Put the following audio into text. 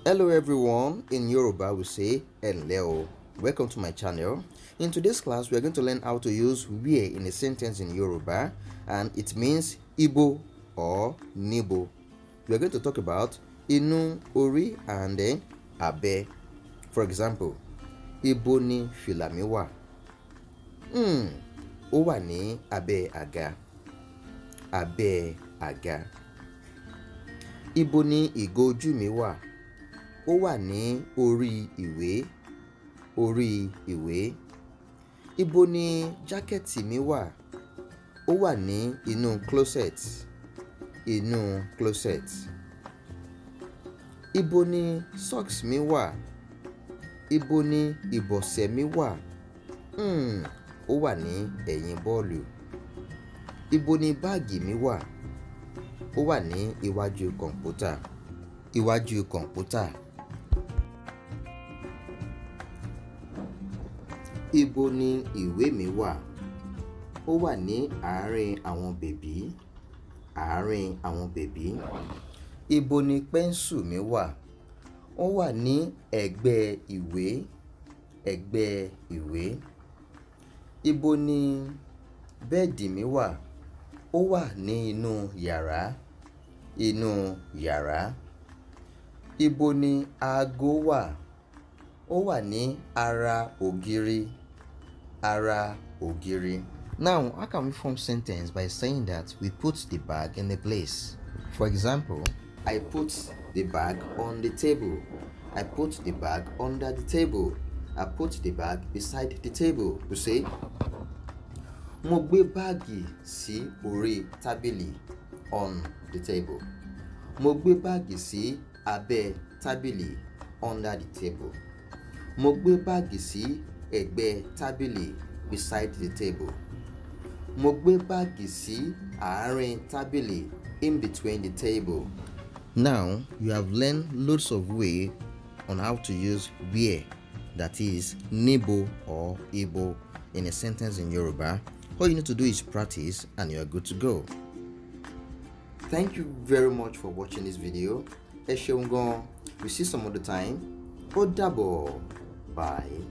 Hello everyone, in Yoruba we say Enleo. Welcome to my channel. In today's class we are going to learn how to use where in a sentence in Yoruba, and it means Ibo or Nibo. We are going to talk about Inu, Ori and then Abe. For example, Ibo ni fìlà mi wà. Ó wà ní abẹ́ àga. Abẹ́ àga. Ibo ni ìgò ojú mi wà. Ó wà ní orí ìwé. Orí ìwé. Ibo ni jákẹ́ẹ̀tì mi wà. Ó wà ní inú closet. Inú closet. Ibo ni socks mi wà. Ibo ni ìbọ̀sẹ̀ mi wà. Ó wà ní ẹ̀yìn bọ́ọ̀lù. Ibo ni báàgì mi wà. Ó wà ní iwájú kọ̀ǹpútà. Iwájú kọ̀ǹpútà. Ibo ni ìwé mi wà. Ó wà ní àárín àwọn bèbí. Àárín àwọn bèbí. Ibo ni pẹ́ńsù mi wà. Ó wà ní ẹ̀gbẹ́ ìwé. Ẹ̀gbẹ́ ìwé. Ibo ni bẹ́ẹ̀dì mi wà. Ó wà ní inú yàrá. Inú yàrá. Ibo ni aago wà. Ó wà ní ara ògiri. Ara ògiri. Now, how can we form sentence by saying that we put the bag in a place? For example, I put the bag on the table. I put the bag under the table. I put the bag beside the table. You see? Mo gbé báàgì sí orí tábìlì, on the table. Mo gbé báàgì sí abẹ́ tábìlì, under the table. Mo gbé báàgì sí ẹ̀gbẹ́ tábìlì, beside the table. Mo gbé báàgì sí àárín tábìlì, in between the table. Now, you have learned loads of ways on how to use where, that is Nibo or Ibo, in a sentence in Yoruba. All you need to do is practice and you are good to go. Thank you very much for watching this video. Ẹ ṣeun gan. We'll see some other time. Ó dàbọ̀. Bye.